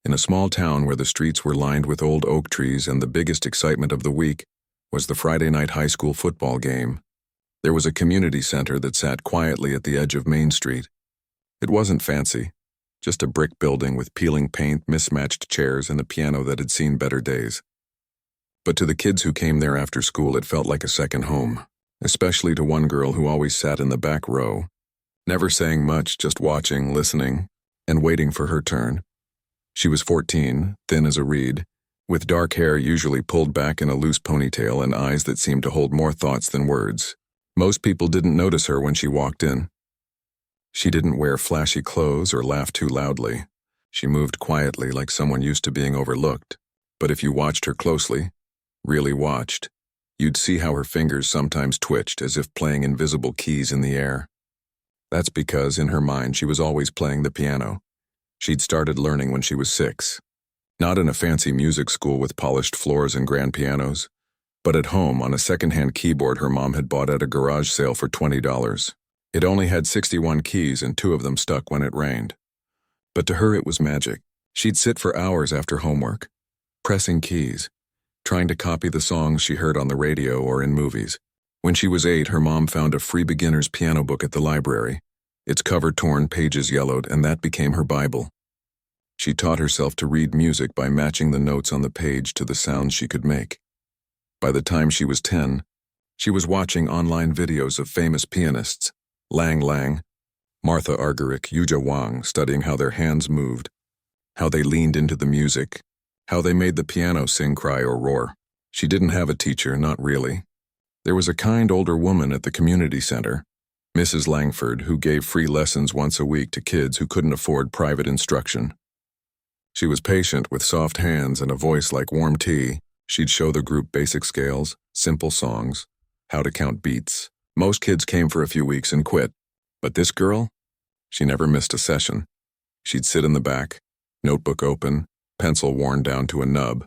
In a small town where the streets were lined with old oak trees and the biggest excitement of the week was the Friday night high school football game, there was a community center that sat quietly at the edge of Main Street. It wasn't fancy, just a brick building with peeling paint, mismatched chairs, and a piano that had seen better days. But to the kids who came there after school, it felt like a second home, especially to one girl who always sat in the back row, never saying much, just watching, listening, and waiting for her turn. She was 14, thin as a reed, with dark hair usually pulled back in a loose ponytail and eyes that seemed to hold more thoughts than words. Most people didn't notice her when she walked in. She didn't wear flashy clothes or laugh too loudly. She moved quietly like someone used to being overlooked. But if you watched her closely, really watched, you'd see how her fingers sometimes twitched as if playing invisible keys in the air. That's because, in her mind, she was always playing the piano. She'd started learning when she was 6. Not in a fancy music school with polished floors and grand pianos, but at home on a second-hand keyboard her mom had bought at a garage sale for $20. It only had 61 keys and 2 of them stuck when it rained. But to her it was magic. She'd sit for hours after homework, pressing keys, trying to copy the songs she heard on the radio or in movies. When she was 8, her mom found a free beginner's piano book at the library, its cover torn, pages yellowed, and that became her Bible. She taught herself to read music by matching the notes on the page to the sounds she could make. By the time she was 10, she was watching online videos of famous pianists, Lang Lang, Martha Argerich, Yuja Wang, studying how their hands moved, how they leaned into the music, how they made the piano sing, cry, or roar. She didn't have a teacher, not really. There was a kind older woman at the community center, Mrs. Langford, who gave free lessons once a week to kids who couldn't afford private instruction. She was patient with soft hands and a voice like warm tea. She'd show the group basic scales, simple songs, how to count beats. Most kids came for a few weeks and quit. But this girl, she never missed a session. She'd sit in the back, notebook open, pencil worn down to a nub,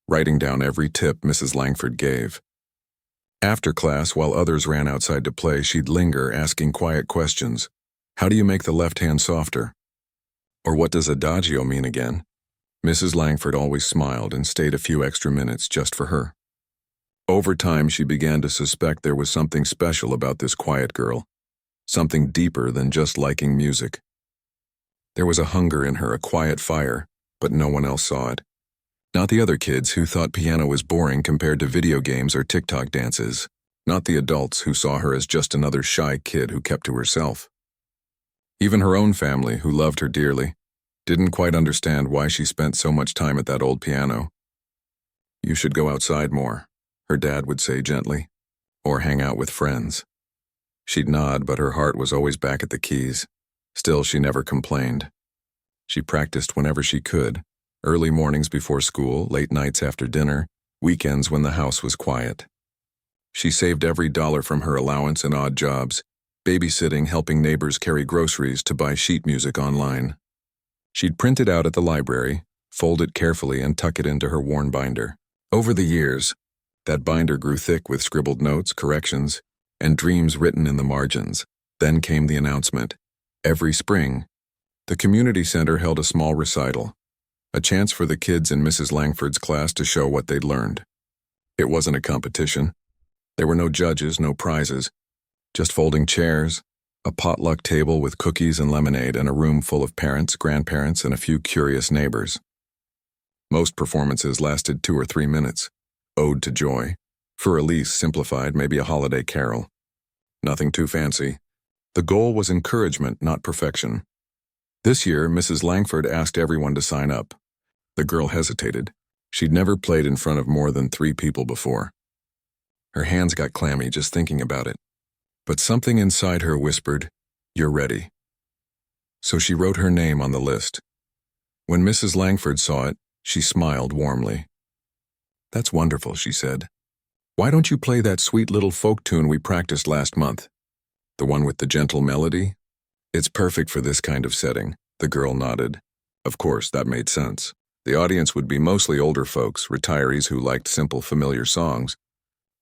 writing down every tip Mrs. Langford gave. After class, while others ran outside to play, she'd linger, asking quiet questions. How do you make the left hand softer? Or what does adagio mean again? Mrs. Langford always smiled and stayed a few extra minutes just for her. Over time, she began to suspect there was something special about this quiet girl, something deeper than just liking music. There was a hunger in her, a quiet fire, but no one else saw it. Not the other kids who thought piano was boring compared to video games or TikTok dances. Not the adults who saw her as just another shy kid who kept to herself. Even her own family, who loved her dearly, didn't quite understand why she spent so much time at that old piano. You should go outside more, her dad would say gently, or hang out with friends. She'd nod, but her heart was always back at the keys. Still, she never complained. She practiced whenever she could, early mornings before school, late nights after dinner, weekends when the house was quiet. She saved every dollar from her allowance and odd jobs, babysitting, helping neighbors carry groceries, to buy sheet music online. She'd print it out at the library, fold it carefully, and tuck it into her worn binder. Over the years, that binder grew thick with scribbled notes, corrections, and dreams written in the margins. Then came the announcement. Every spring, the community center held a small recital, a chance for the kids in Mrs. Langford's class to show what they'd learned. It wasn't a competition. There were no judges, no prizes, just folding chairs, a potluck table with cookies and lemonade, and a room full of parents, grandparents, and a few curious neighbors. Most performances lasted 2 or 3 minutes. Ode to Joy. For Elise, simplified, maybe a holiday carol. Nothing too fancy. The goal was encouragement, not perfection. This year, Mrs. Langford asked everyone to sign up. The girl hesitated. She'd never played in front of more than 3 people before. Her hands got clammy just thinking about it. But something inside her whispered, "You're ready." So she wrote her name on the list. When Mrs. Langford saw it, she smiled warmly. "That's wonderful," she said. "Why don't you play that sweet little folk tune we practiced last month? The one with the gentle melody? It's perfect for this kind of setting." The girl nodded. Of course, that made sense. The audience would be mostly older folks, retirees who liked simple, familiar songs.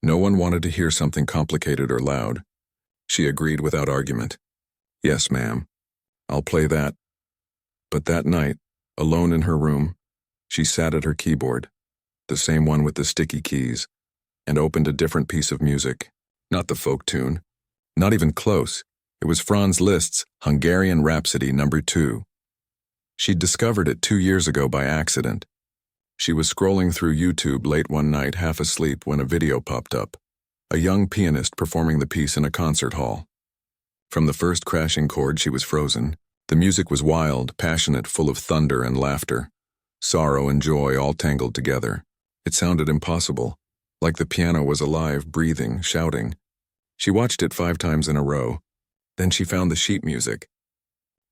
No one wanted to hear something complicated or loud. She agreed without argument. "Yes, ma'am. I'll play that." But that night, Alone in her room, she sat at her keyboard, the same one with the sticky keys, and opened a different piece of music. Not the folk tune. Not even close. It was Franz Liszt's Hungarian Rhapsody No. 2. She'd discovered it 2 years ago by accident. She was scrolling through YouTube late one night, half asleep, when a video popped up. A young pianist performing the piece in a concert hall. From the first crashing chord, she was frozen. The music was wild, passionate, full of thunder and laughter. Sorrow and joy all tangled together. It sounded impossible, like the piano was alive, breathing, shouting. She watched it 5 times in a row. Then she found the sheet music.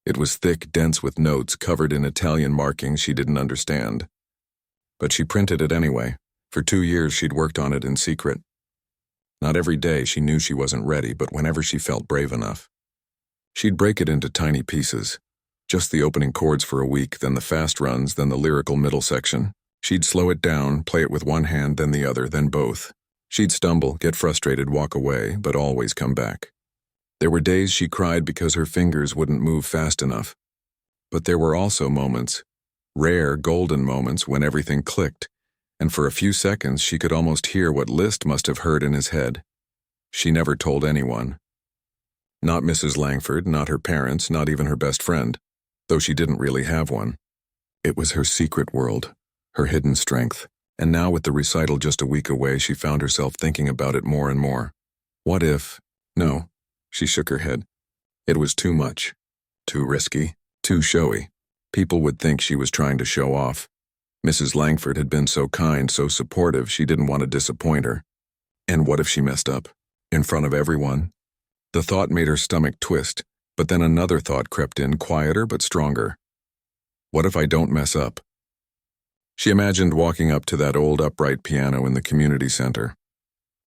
It was thick, dense with notes covered in Italian markings she didn't understand. But she printed it anyway. For 2 years she'd worked on it in secret. Not every day she knew she wasn't ready, but whenever she felt brave enough. She'd break it into tiny pieces. Just the opening chords for a week, then the fast runs, then the lyrical middle section. She'd slow it down, play it with one hand, then the other, then both. She'd stumble, get frustrated, walk away, but always come back. There were days she cried because her fingers wouldn't move fast enough. But there were also moments, rare, golden moments, when everything clicked, and for a few seconds she could almost hear what Liszt must have heard in his head. She never told anyone. Not Mrs. Langford, not her parents, not even her best friend, though she didn't really have one. It was her secret world, her hidden strength, and now with the recital just a week away, she found herself thinking about it more and more. What if? No, she shook her head. It was too much, too risky, too showy. People would think she was trying to show off. Mrs. Langford had been so kind, so supportive, she didn't want to disappoint her. And what if she messed up? In front of everyone? The thought made her stomach twist, but then another thought crept in, quieter but stronger. What if I don't mess up? She imagined walking up to that old upright piano in the community center.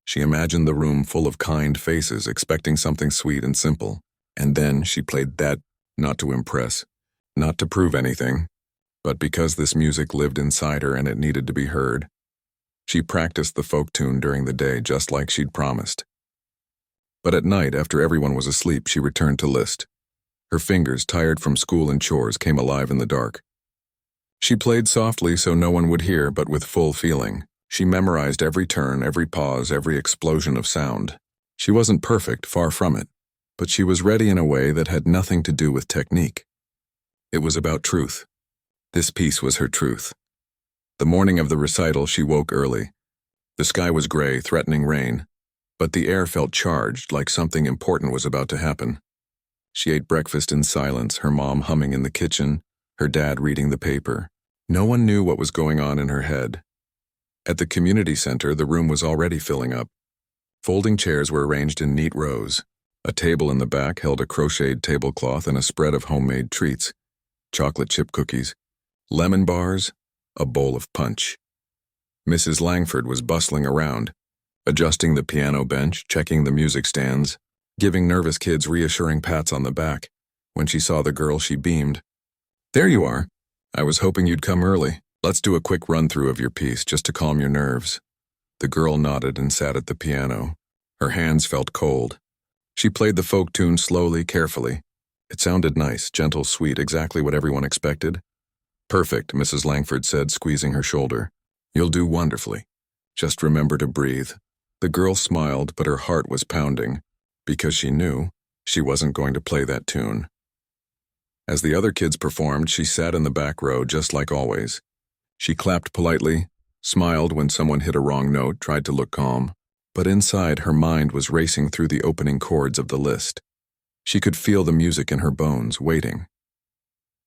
She imagined the room full of kind faces, expecting something sweet and simple. And then she played that, not to impress, not to prove anything, but because this music lived inside her and it needed to be heard. She practiced the folk tune during the day, just like she'd promised. But at night, after everyone was asleep, she returned to Liszt. Her fingers, tired from school and chores, came alive in the dark. She played softly so no one would hear, but with full feeling. She memorized every turn, every pause, every explosion of sound. She wasn't perfect, far from it, but she was ready in a way that had nothing to do with technique. It was about truth. This piece was her truth. The morning of the recital, she woke early. The sky was gray, threatening rain, but the air felt charged, like something important was about to happen. She ate breakfast in silence, her mom humming in the kitchen, her dad reading the paper. No one knew what was going on in her head. At the community center, the room was already filling up. Folding chairs were arranged in neat rows. A table in the back held a crocheted tablecloth and a spread of homemade treats, chocolate chip cookies, lemon bars, a bowl of punch. Mrs. Langford was bustling around, adjusting the piano bench, checking the music stands, giving nervous kids reassuring pats on the back. When she saw the girl, she beamed. "There you are. I was hoping you'd come early. Let's do a quick run-through of your piece, just to calm your nerves." The girl nodded and sat at the piano. Her hands felt cold. She played the folk tune slowly, carefully. It sounded nice, gentle, sweet, exactly what everyone expected. "Perfect," Mrs. Langford said, squeezing her shoulder. "You'll do wonderfully. Just remember to breathe." The girl smiled, but her heart was pounding, because she knew she wasn't going to play that tune. As the other kids performed, she sat in the back row just like always. She clapped politely, smiled when someone hit a wrong note, tried to look calm, but inside her mind was racing through the opening chords of the list. She could feel the music in her bones, waiting.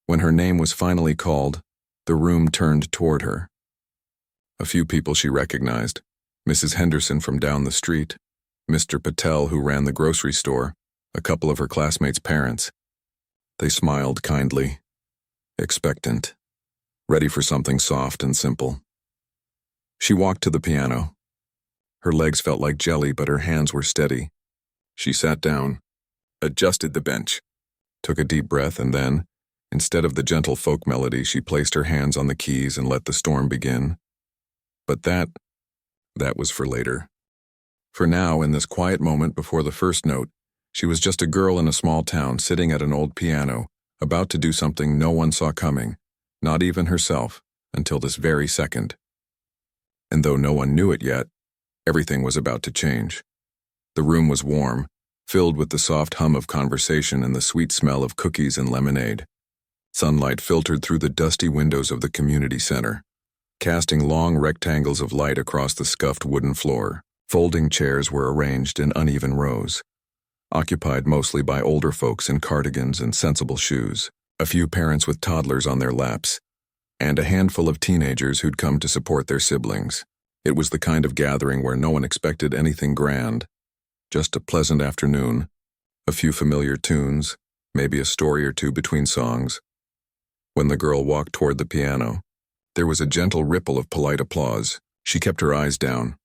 When her name was finally called, the room turned toward her. A few people she recognized: Mrs. Henderson from down the street, Mr. Patel who ran the grocery store, a couple of her classmates' parents. They smiled kindly, expectant, ready for something soft and simple. She walked to the piano. Her legs felt like jelly, but her hands were steady. She sat down, adjusted the bench, took a deep breath, and then, instead of the gentle folk melody, she placed her hands on the keys and let the storm begin. But that was for later. For now, in this quiet moment before the first note, she was just a girl in a small town sitting at an old piano, about to do something no one saw coming, not even herself, until this very second. And though no one knew it yet, everything was about to change. The room was warm, filled with the soft hum of conversation and the sweet smell of cookies and lemonade. Sunlight filtered through the dusty windows of the community center, casting long rectangles of light across the scuffed wooden floor. Folding chairs were arranged in uneven rows, occupied mostly by older folks in cardigans and sensible shoes, a few parents with toddlers on their laps, and a handful of teenagers who'd come to support their siblings. It was the kind of gathering where no one expected anything grand, just a pleasant afternoon, a few familiar tunes, maybe a story or two between songs. When the girl walked toward the piano, there was a gentle ripple of polite applause. She kept her eyes down,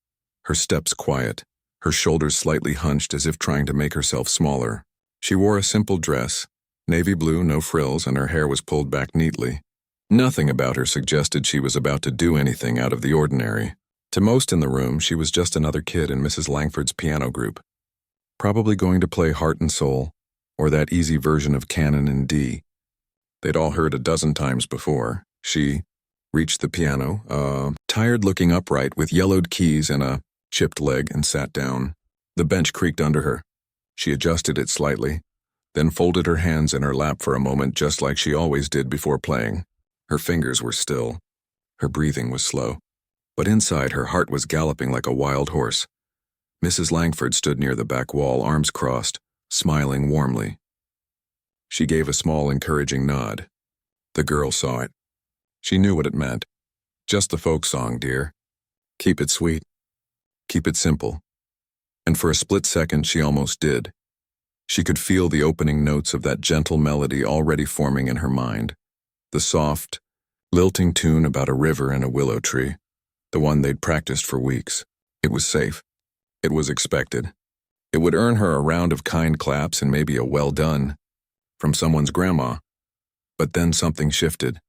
her steps quiet, her shoulders slightly hunched as if trying to make herself smaller. She wore a simple dress, navy blue, no frills, and her hair was pulled back neatly. Nothing about her suggested she was about to do anything out of the ordinary. To most in the room, she was just another kid in Mrs. Langford's piano group, probably going to play Heart and Soul, or that easy version of Canon in D. They'd all heard a dozen times before. She reached the piano, tired-looking upright with yellowed keys and a chipped leg, and sat down. The bench creaked under her. She adjusted it slightly, then folded her hands in her lap for a moment just like she always did before playing. Her fingers were still. Her breathing was slow. But inside, her heart was galloping like a wild horse. Mrs. Langford stood near the back wall, arms crossed, smiling warmly. She gave a small, encouraging nod. The girl saw it. She knew what it meant. Just the folk song, dear. Keep it sweet. Keep it simple. And for a split second, she almost did. She could feel the opening notes of that gentle melody already forming in her mind. The soft, lilting tune about a river and a willow tree. The one they'd practiced for weeks. It was safe. It was expected. It would earn her a round of kind claps and maybe a well done from someone's grandma. But then something shifted.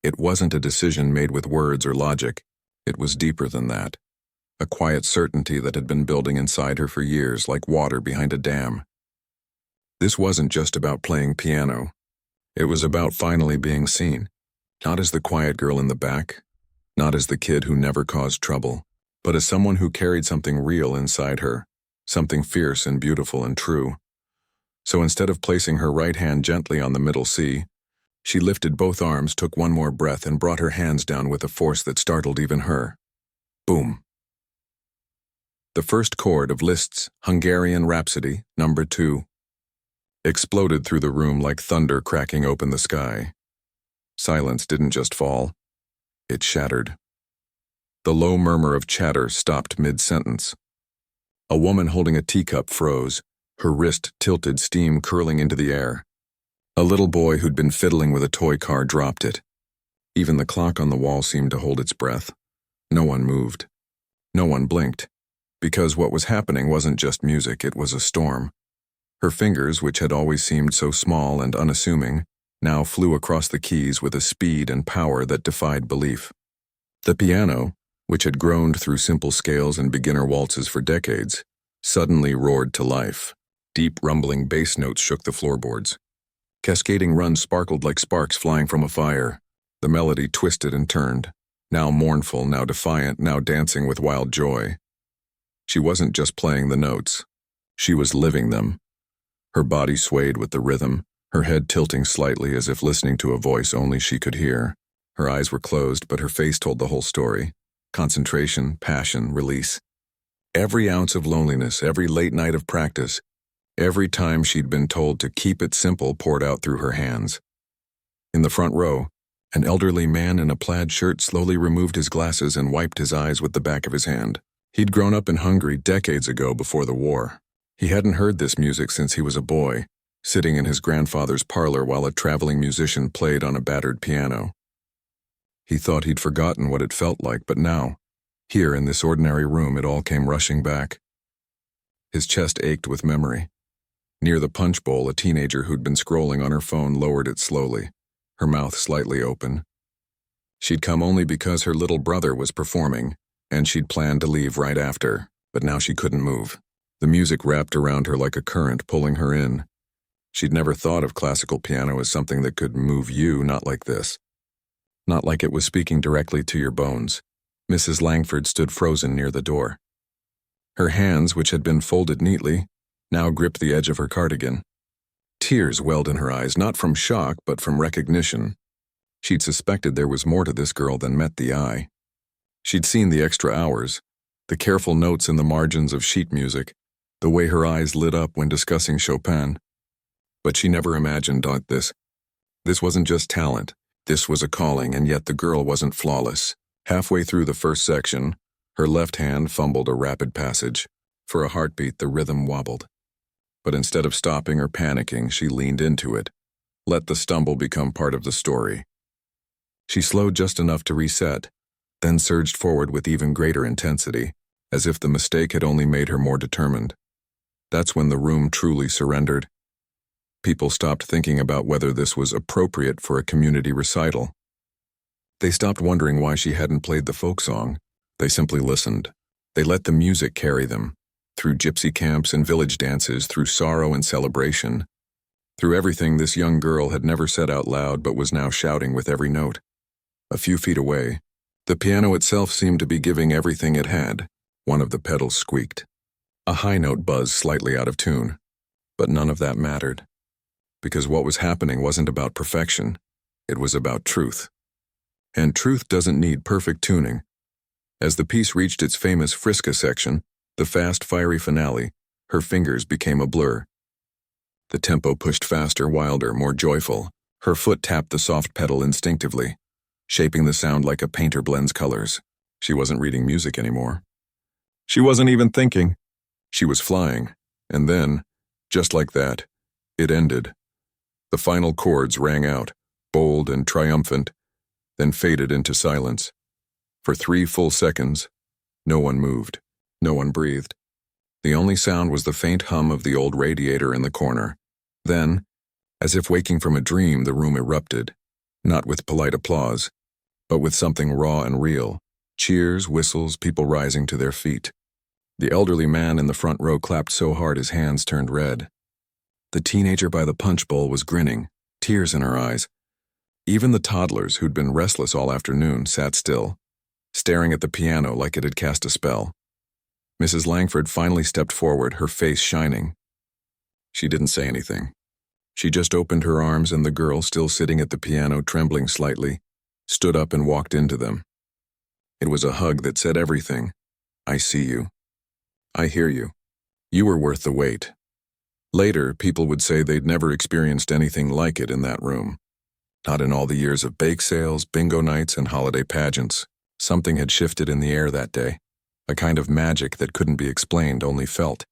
It wasn't a decision made with words or logic. It was deeper than that. A quiet certainty that had been building inside her for years, like water behind a dam. This wasn't just about playing piano. It was about finally being seen. Not as the quiet girl in the back, not as the kid who never caused trouble, but as someone who carried something real inside her, something fierce and beautiful and true. So instead of placing her right hand gently on the middle C, she lifted both arms, took one more breath, and brought her hands down with a force that startled even her. Boom. The first chord of Liszt's Hungarian Rhapsody, No. 2, exploded through the room like thunder cracking open the sky. Silence didn't just fall, it shattered. The low murmur of chatter stopped mid-sentence. A woman holding a teacup froze, her wrist tilted, steam curling into the air. A little boy who'd been fiddling with a toy car dropped it. Even the clock on the wall seemed to hold its breath. No one moved. No one blinked. Because what was happening wasn't just music, it was a storm. Her fingers, which had always seemed so small and unassuming, now flew across the keys with a speed and power that defied belief. The piano, which had groaned through simple scales and beginner waltzes for decades, suddenly roared to life. Deep, rumbling bass notes shook the floorboards. Cascading runs sparkled like sparks flying from a fire. The melody twisted and turned, now mournful, now defiant, now dancing with wild joy. She wasn't just playing the notes. She was living them. Her body swayed with the rhythm, her head tilting slightly as if listening to a voice only she could hear. Her eyes were closed, but her face told the whole story. Concentration, passion, release. Every ounce of loneliness, every late night of practice, every time she'd been told to keep it simple poured out through her hands. In the front row, an elderly man in a plaid shirt slowly removed his glasses and wiped his eyes with the back of his hand. He'd grown up in Hungary decades ago before the war. He hadn't heard this music since he was a boy, sitting in his grandfather's parlor while a traveling musician played on a battered piano. He thought he'd forgotten what it felt like, but now, here in this ordinary room, it all came rushing back. His chest ached with memory. Near the punch bowl, a teenager who'd been scrolling on her phone lowered it slowly, her mouth slightly open. She'd come only because her little brother was performing, and she'd planned to leave right after, but now she couldn't move. The music wrapped around her like a current, pulling her in. She'd never thought of classical piano as something that could move you, not like this. not like it was speaking directly to your bones. Mrs. Langford stood frozen near the door. Her hands, which had been folded neatly, now gripped the edge of her cardigan. Tears welled in her eyes, not from shock, but from recognition. She'd suspected there was more to this girl than met the eye. She'd seen the extra hours, the careful notes in the margins of sheet music, the way her eyes lit up when discussing Chopin. But she never imagined this. This wasn't just talent. This was a calling, and yet the girl wasn't flawless. Halfway through the first section, her left hand fumbled a rapid passage. For a heartbeat, the rhythm wobbled. But instead of stopping or panicking, she leaned into it. Let the stumble become part of the story. She slowed just enough to reset, then surged forward with even greater intensity, as if the mistake had only made her more determined. That's when the room truly surrendered. People stopped thinking about whether this was appropriate for a community recital. They stopped wondering why she hadn't played the folk song. They simply listened. They let the music carry them, through gypsy camps and village dances, through sorrow and celebration, through everything this young girl had never said out loud but was now shouting with every note. A few feet away, the piano itself seemed to be giving everything it had. One of the pedals squeaked. A high note buzzed slightly out of tune. But none of that mattered. Because what was happening wasn't about perfection. It was about truth. And truth doesn't need perfect tuning. As the piece reached its famous Frisca section, the fast, fiery finale, her fingers became a blur. The tempo pushed faster, wilder, more joyful. Her foot tapped the soft pedal instinctively, shaping the sound like a painter blends colors. She wasn't reading music anymore. She wasn't even thinking. She was flying. And then, just like that, it ended. The final chords rang out, bold and triumphant, then faded into silence. For 3 full seconds, no one moved. No one breathed. The only sound was the faint hum of the old radiator in the corner. Then, as if waking from a dream, the room erupted, not with polite applause, but with something raw and real. Cheers, whistles, people rising to their feet. The elderly man in the front row clapped so hard his hands turned red. The teenager by the punch bowl was grinning, tears in her eyes. Even the toddlers, who'd been restless all afternoon, sat still, staring at the piano like it had cast a spell. Mrs. Langford finally stepped forward, her face shining. She didn't say anything. She just opened her arms, and the girl, still sitting at the piano, trembling slightly, stood up and walked into them. It was a hug that said everything. I see you. I hear you. You were worth the wait. Later, people would say they'd never experienced anything like it in that room. Not in all the years of bake sales, bingo nights, and holiday pageants. Something had shifted in the air that day. A kind of magic that couldn't be explained, only felt.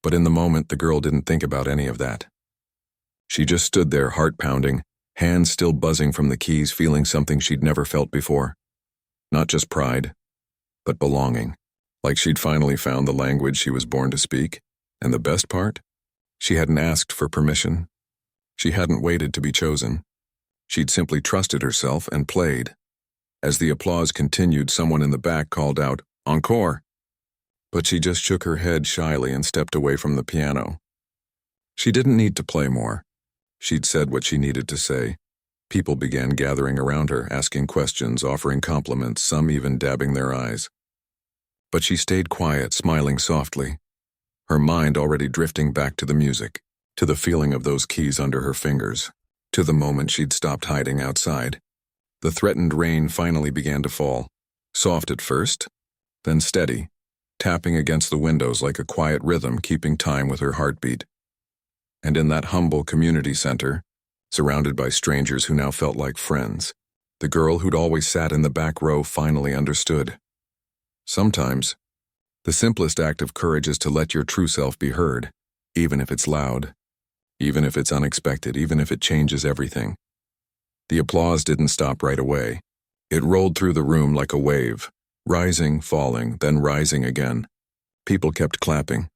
But in the moment, the girl didn't think about any of that. She just stood there, heart pounding, hands still buzzing from the keys, feeling something she'd never felt before. Not just pride, but belonging. Like she'd finally found the language she was born to speak. And the best part? She hadn't asked for permission. She hadn't waited to be chosen. She'd simply trusted herself and played. As the applause continued, someone in the back called out, "Encore!" But she just shook her head shyly and stepped away from the piano. She didn't need to play more. She'd said what she needed to say. People began gathering around her, asking questions, offering compliments, some even dabbing their eyes. But she stayed quiet, smiling softly, her mind already drifting back to the music, to the feeling of those keys under her fingers, to the moment she'd stopped hiding outside. The threatened rain finally began to fall, soft at first, then steady, tapping against the windows like a quiet rhythm keeping time with her heartbeat. And in that humble community center, surrounded by strangers who now felt like friends, the girl who'd always sat in the back row finally understood. Sometimes, the simplest act of courage is to let your true self be heard, even if it's loud, even if it's unexpected, even if it changes everything. The applause didn't stop right away. It rolled through the room like a wave, rising, falling, then rising again. People kept clapping,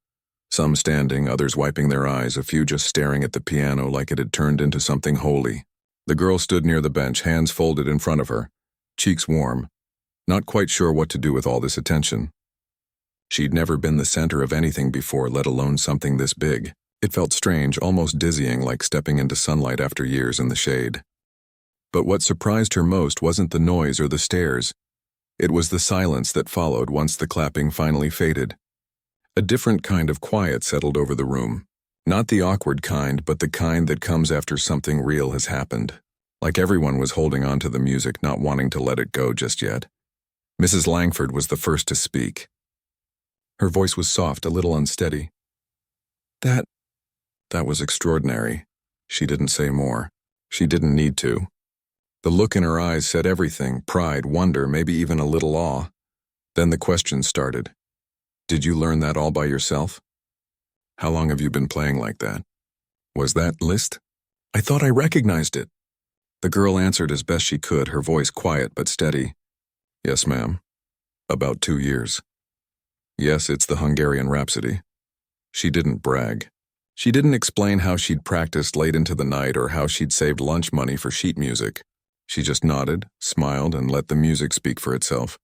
some standing, others wiping their eyes, a few just staring at the piano like it had turned into something holy. The girl stood near the bench, hands folded in front of her, cheeks warm, not quite sure what to do with all this attention. She'd never been the center of anything before, let alone something this big. It felt strange, almost dizzying, like stepping into sunlight after years in the shade. But what surprised her most wasn't the noise or the stares. It was the silence that followed once the clapping finally faded. A different kind of quiet settled over the room. Not the awkward kind, but the kind that comes after something real has happened. Like everyone was holding on to the music, not wanting to let it go just yet. Mrs. Langford was the first to speak. Her voice was soft, a little unsteady. That was extraordinary. She didn't say more. She didn't need to. The look in her eyes said everything: pride, wonder, maybe even a little awe. Then the questions started. Did you learn that all by yourself? How long have you been playing like that? Was that Liszt? I thought I recognized it. The girl answered as best she could, her voice quiet but steady. Yes, ma'am. About 2 years. Yes, it's the Hungarian Rhapsody. She didn't brag. She didn't explain how she'd practiced late into the night or how she'd saved lunch money for sheet music. She just nodded, smiled, and let the music speak for itself.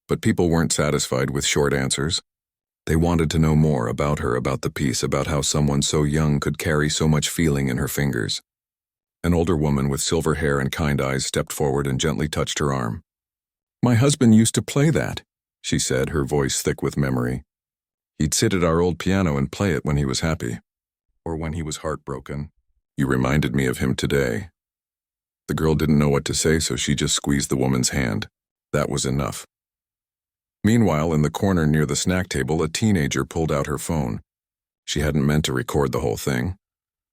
But people weren't satisfied with short answers. They wanted to know more about her, about the piece, about how someone so young could carry so much feeling in her fingers. An older woman with silver hair and kind eyes stepped forward and gently touched her arm. My husband used to play that, she said, her voice thick with memory. He'd sit at our old piano and play it when he was happy, or when he was heartbroken. You reminded me of him today. The girl didn't know what to say, so she just squeezed the woman's hand. That was enough. Meanwhile, in the corner near the snack table, a teenager pulled out her phone. She hadn't meant to record the whole thing.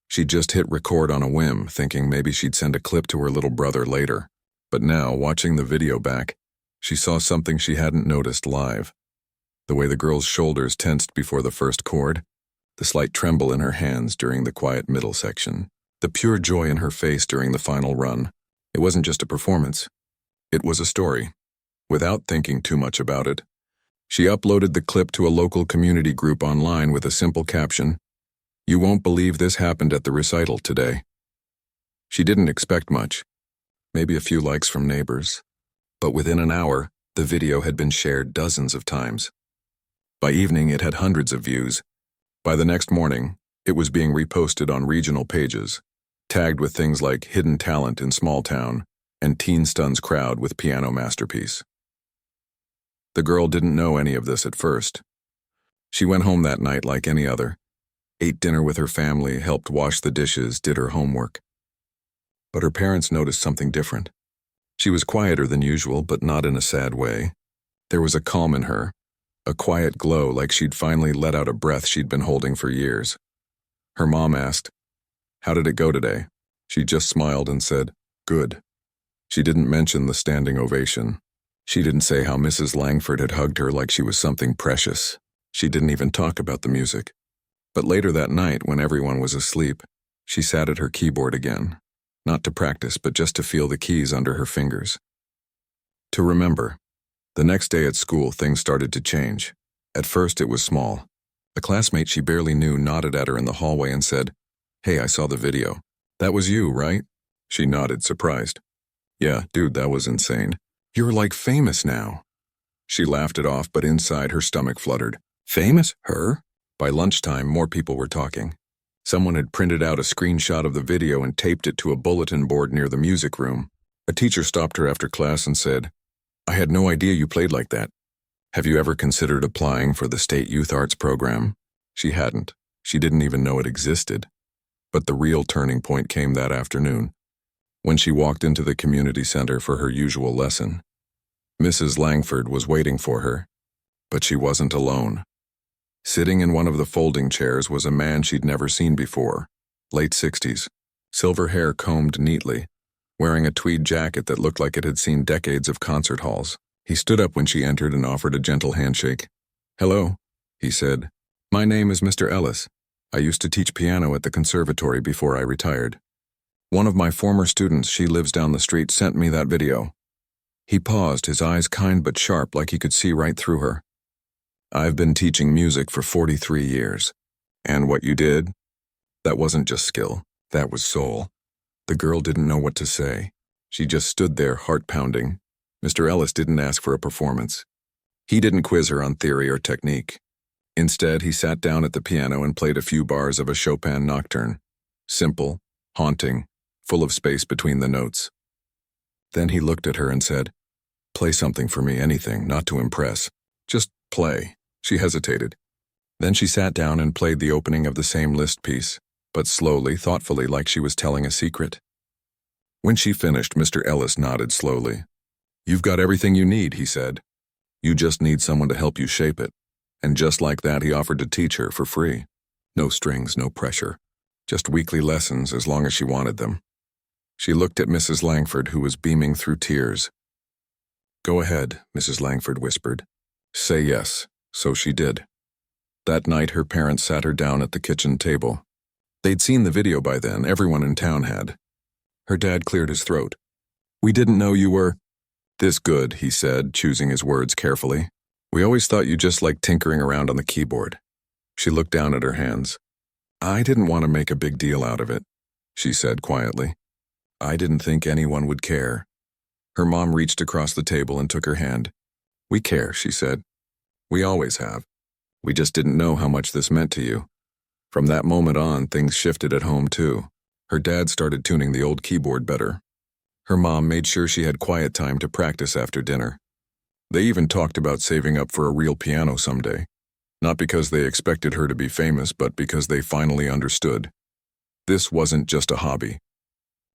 She'd just hit record on a whim, thinking maybe she'd send a clip to her little brother later. But now, watching the video back, she saw something she hadn't noticed live. The way the girl's shoulders tensed before the first chord, the slight tremble in her hands during the quiet middle section, the pure joy in her face during the final run. It wasn't just a performance. It was a story. Without thinking too much about it, she uploaded the clip to a local community group online with a simple caption, "You won't believe this happened at the recital today." She didn't expect much, maybe a few likes from neighbors. But within an hour, the video had been shared dozens of times. By evening, it had hundreds of views. By the next morning, it was being reposted on regional pages, tagged with things like hidden talent in small town and teen stuns crowd with piano masterpiece. The girl didn't know any of this at first. She went home that night like any other, ate dinner with her family, helped wash the dishes, did her homework. But her parents noticed something different. She was quieter than usual, but not in a sad way. There was a calm in her, a quiet glow like she'd finally let out a breath she'd been holding for years. Her mom asked, "How did it go today?" She just smiled and said, "Good." She didn't mention the standing ovation. She didn't say how Mrs. Langford had hugged her like she was something precious. She didn't even talk about the music. But later that night, when everyone was asleep, she sat at her keyboard again, not to practice, but just to feel the keys under her fingers. To remember. The next day at school, things started to change. At first, it was small. A classmate she barely knew nodded at her in the hallway and said, "Hey, I saw the video. That was you, right?" She nodded, surprised. "Yeah, dude, that was insane. You're like famous now." She laughed it off, but inside her stomach fluttered. Famous? Her? By lunchtime, more people were talking. Someone had printed out a screenshot of the video and taped it to a bulletin board near the music room. A teacher stopped her after class and said, "I had no idea you played like that. Have you ever considered applying for the state youth arts program?" She hadn't. She didn't even know it existed. But the real turning point came that afternoon, when she walked into the community center for her usual lesson. Mrs. Langford was waiting for her, but she wasn't alone. Sitting in one of the folding chairs was a man she'd never seen before, late 60s, silver hair combed neatly, wearing a tweed jacket that looked like it had seen decades of concert halls. He stood up when she entered and offered a gentle handshake. "Hello," he said. "My name is Mr. Ellis. I used to teach piano at the conservatory before I retired. One of my former students, she lives down the street, sent me that video." He paused, his eyes kind but sharp, like he could see right through her. "I've been teaching music for 43 years. And what you did? That wasn't just skill, that was soul." The girl didn't know what to say. She just stood there, heart pounding. Mr. Ellis didn't ask for a performance. He didn't quiz her on theory or technique. Instead, he sat down at the piano and played a few bars of a Chopin nocturne. Simple, haunting, full of space between the notes. Then he looked at her and said, "Play something for me, anything, not to impress. Just play." She hesitated. Then she sat down and played the opening of the same Liszt piece, but slowly, thoughtfully, like she was telling a secret. When she finished, Mr. Ellis nodded slowly. "You've got everything you need," he said. "You just need someone to help you shape it." And just like that, he offered to teach her for free. No strings, no pressure. Just weekly lessons as long as she wanted them. She looked at Mrs. Langford, who was beaming through tears. "Go ahead," Mrs. Langford whispered. "Say yes." So she did. That night, her parents sat her down at the kitchen table. They'd seen the video by then, everyone in town had. Her dad cleared his throat. "We didn't know you were this good," he said, choosing his words carefully. "We always thought you just liked tinkering around on the keyboard." She looked down at her hands. "I didn't want to make a big deal out of it," she said quietly. "I didn't think anyone would care." Her mom reached across the table and took her hand. "We care," she said. "We always have. We just didn't know how much this meant to you." From that moment on, things shifted at home too. Her dad started tuning the old keyboard better. Her mom made sure she had quiet time to practice after dinner. They even talked about saving up for a real piano someday. Not because they expected her to be famous, but because they finally understood. This wasn't just a hobby.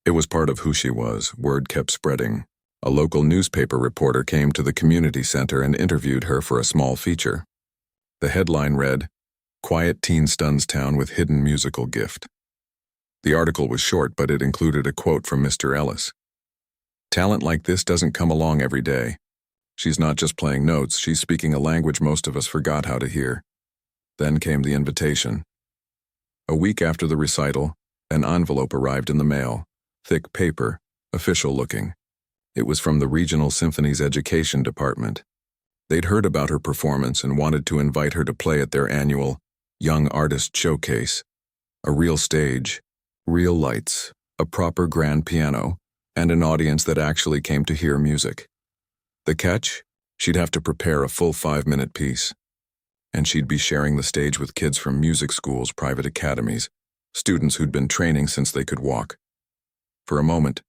It was part of who she was. Word kept spreading. A local newspaper reporter came to the community center and interviewed her for a small feature. The headline read, "Quiet Teen Stuns Town with Hidden Musical Gift." The article was short, but it included a quote from Mr. Ellis. "Talent like this doesn't come along every day. She's not just playing notes, she's speaking a language most of us forgot how to hear." Then came the invitation. A week after the recital, an envelope arrived in the mail, thick paper, official looking. It was from the Regional Symphony's education department. They'd heard about her performance and wanted to invite her to play at their annual Young Artist Showcase. A real stage, real lights, a proper grand piano, and an audience that actually came to hear music. The catch? She'd have to prepare a full 5-minute piece. And she'd be sharing the stage with kids from music schools, private academies, students who'd been training since they could walk. For a moment,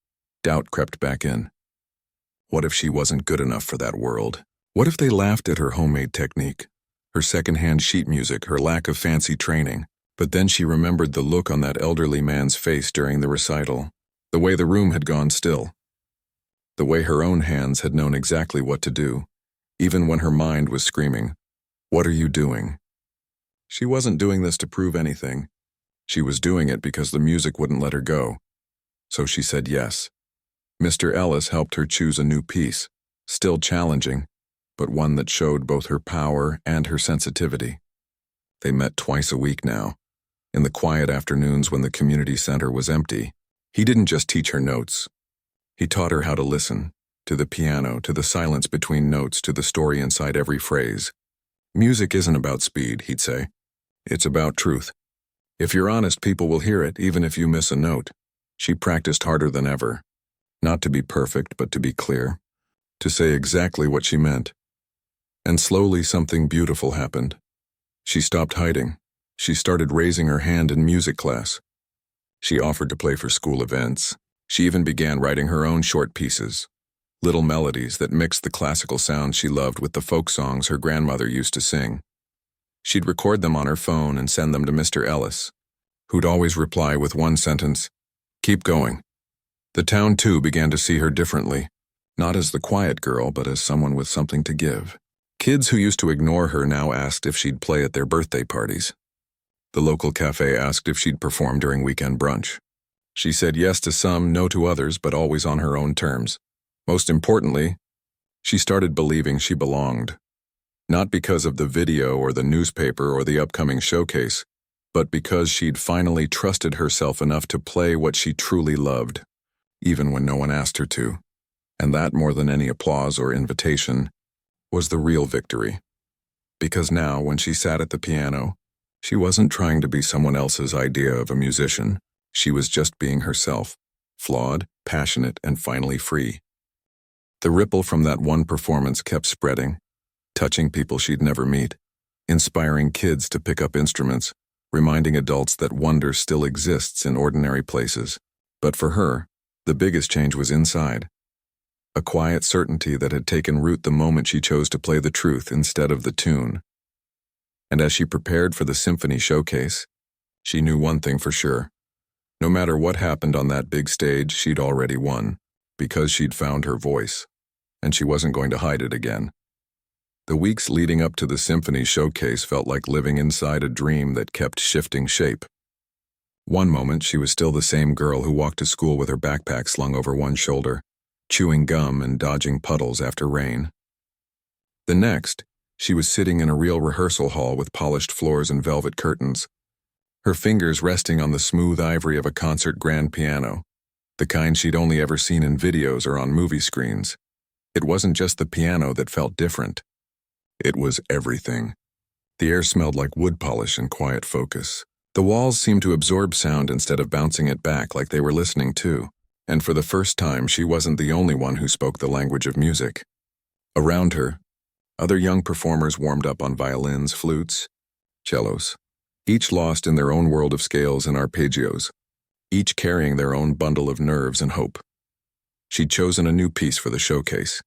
doubt crept back in. What if she wasn't good enough for that world? What if they laughed at her homemade technique, her secondhand sheet music, her lack of fancy training? But then she remembered the look on that elderly man's face during the recital, the way the room had gone still, the way her own hands had known exactly what to do, even when her mind was screaming, "What are you doing?" She wasn't doing this to prove anything. She was doing it because the music wouldn't let her go. So she said yes. Mr. Ellis helped her choose a new piece, still challenging, but one that showed both her power and her sensitivity. They met twice a week now, in the quiet afternoons when the community center was empty. He didn't just teach her notes. He taught her how to listen, to the piano, to the silence between notes, to the story inside every phrase. Music isn't about speed, he'd say. It's about truth. If you're honest, people will hear it, even if you miss a note. She practiced harder than ever. Not to be perfect, but to be clear. To say exactly what she meant. And slowly something beautiful happened. She stopped hiding. She started raising her hand in music class. She offered to play for school events. She even began writing her own short pieces. Little melodies that mixed the classical sounds she loved with the folk songs her grandmother used to sing. She'd record them on her phone and send them to Mr. Ellis, who'd always reply with one sentence, "Keep going." The town, too, began to see her differently, not as the quiet girl, but as someone with something to give. Kids who used to ignore her now asked if she'd play at their birthday parties. The local cafe asked if she'd perform during weekend brunch. She said yes to some, no to others, but always on her own terms. Most importantly, she started believing she belonged. Not because of the video or the newspaper or the upcoming showcase, but because she'd finally trusted herself enough to play what she truly loved, even when no one asked her to. And that, more than any applause or invitation, was the real victory. Because now, when she sat at the piano, she wasn't trying to be someone else's idea of a musician. She was just being herself, flawed, passionate, and finally free. The ripple from that one performance kept spreading, touching people she'd never meet, inspiring kids to pick up instruments, reminding adults that wonder still exists in ordinary places. But for her, the biggest change was inside. a quiet certainty that had taken root the moment she chose to play the truth instead of the tune. And as she prepared for the symphony showcase, she knew one thing for sure. No matter what happened on that big stage, she'd already won, because she'd found her voice, and she wasn't going to hide it again. The weeks leading up to the symphony showcase felt like living inside a dream that kept shifting shape. One moment, she was still the same girl who walked to school with her backpack slung over one shoulder, chewing gum and dodging puddles after rain. The next, she was sitting in a real rehearsal hall with polished floors and velvet curtains, her fingers resting on the smooth ivory of a concert grand piano, the kind she'd only ever seen in videos or on movie screens. It wasn't just the piano that felt different. It was everything. The air smelled like wood polish and quiet focus. The walls seemed to absorb sound instead of bouncing it back like they were listening too. And for the first time, she wasn't the only one who spoke the language of music. Around her, other young performers warmed up on violins, flutes, cellos, each lost in their own world of scales and arpeggios, each carrying their own bundle of nerves and hope. She'd chosen a new piece for the showcase,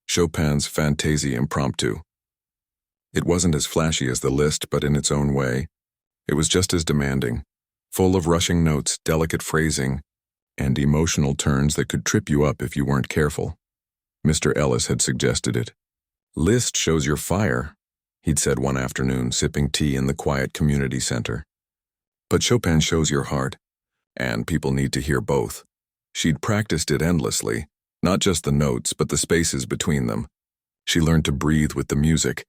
Chopin's Fantaisie Impromptu. It wasn't as flashy as the list, but in its own way, it was just as demanding, full of rushing notes, delicate phrasing, and emotional turns that could trip you up if you weren't careful. Mr. Ellis had suggested it. "Liszt shows your fire," he'd said one afternoon, sipping tea in the quiet community center. "But Chopin shows your heart, and people need to hear both." She'd practiced it endlessly, not just the notes, but the spaces between them. She learned to breathe with the music,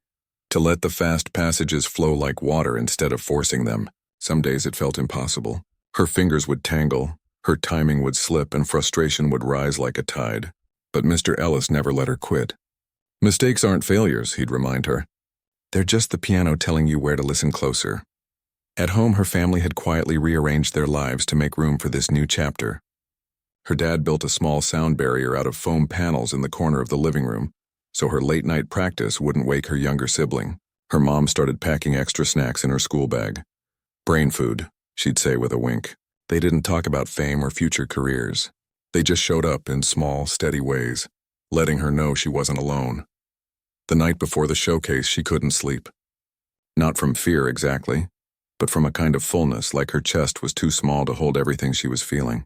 to let the fast passages flow like water instead of forcing them. Some days it felt impossible. Her fingers would tangle, her timing would slip, and frustration would rise like a tide. But Mr. Ellis never let her quit. "Mistakes aren't failures," he'd remind her. "They're just the piano telling you where to listen closer." At home, her family had quietly rearranged their lives to make room for this new chapter. Her dad built a small sound barrier out of foam panels in the corner of the living room, so her late-night practice wouldn't wake her younger sibling. Her mom started packing extra snacks in her school bag. "Brain food," she'd say with a wink. They didn't talk about fame or future careers. They just showed up in small, steady ways, letting her know she wasn't alone. The night before the showcase, she couldn't sleep. Not from fear exactly, but from a kind of fullness, like her chest was too small to hold everything she was feeling.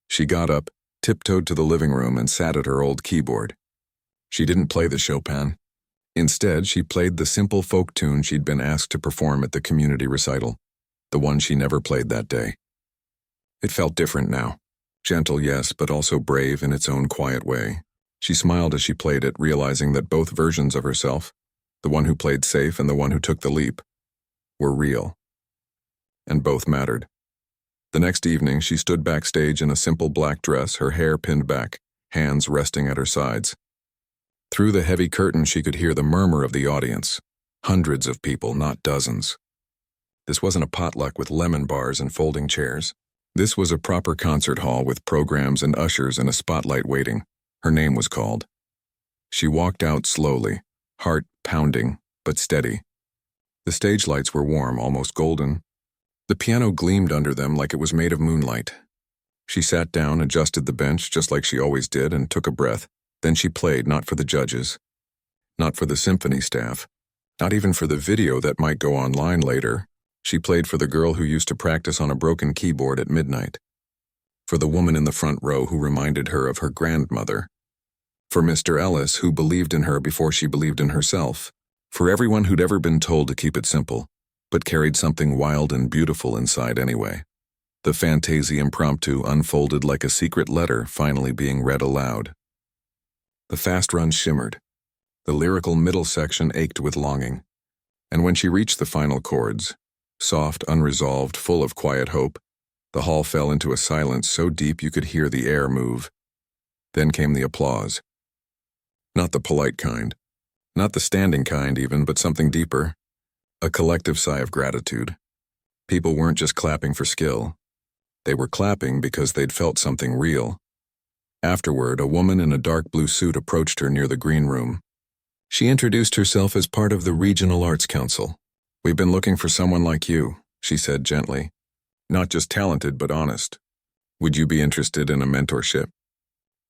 She got up, tiptoed to the living room, and sat at her old keyboard. She didn't play the Chopin. Instead, she played the simple folk tune she'd been asked to perform at the community recital, the one she never played that day. It felt different now. Gentle, yes, but also brave in its own quiet way. She smiled as she played it, realizing that both versions of herself, the one who played safe and the one who took the leap, were real. And both mattered. The next evening, she stood backstage in a simple black dress, her hair pinned back, hands resting at her sides. Through the heavy curtain, she could hear the murmur of the audience. Hundreds of people, not dozens. This wasn't a potluck with lemon bars and folding chairs. This was a proper concert hall with programs and ushers and a spotlight waiting. Her name was called. She walked out slowly, heart pounding, but steady. The stage lights were warm, almost golden. The piano gleamed under them like it was made of moonlight. She sat down, adjusted the bench just like she always did, and took a breath. Then she played, not for the judges, not for the symphony staff, not even for the video that might go online later. She played for the girl who used to practice on a broken keyboard at midnight, for the woman in the front row who reminded her of her grandmother, for Mr. Ellis, who believed in her before she believed in herself, for everyone who'd ever been told to keep it simple, but carried something wild and beautiful inside anyway. The Fantaisie Impromptu unfolded like a secret letter finally being read aloud. The fast run shimmered. The lyrical middle section ached with longing. And when she reached the final chords, soft, unresolved, full of quiet hope, the hall fell into a silence so deep you could hear the air move. Then came the applause. Not the polite kind, not the standing kind even, but something deeper. A collective sigh of gratitude. People weren't just clapping for skill. They were clapping because they'd felt something real. Afterward, a woman in a dark blue suit approached her near the green room. She introduced herself as part of the Regional Arts Council. "We've been looking for someone like you," she said gently. "Not just talented, but honest. Would you be interested in a mentorship?"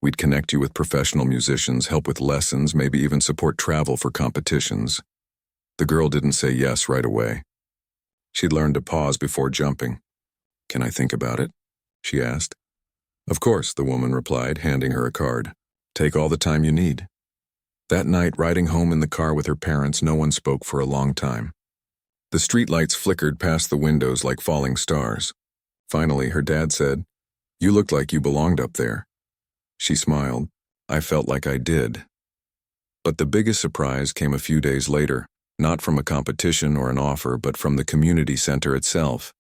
We'd connect you with professional musicians, help with lessons, maybe even support travel for competitions. The girl didn't say yes right away. She'd learned to pause before jumping. "Can I think about it?" she asked. "Of course," the woman replied, handing her a card. "Take all the time you need." That night, riding home in the car with her parents, no one spoke for a long time. The streetlights flickered past the windows like falling stars. Finally, her dad said, "You looked like you belonged up there." She smiled. "I felt like I did." But the biggest surprise came a few days later, not from a competition or an offer, but from the community center itself.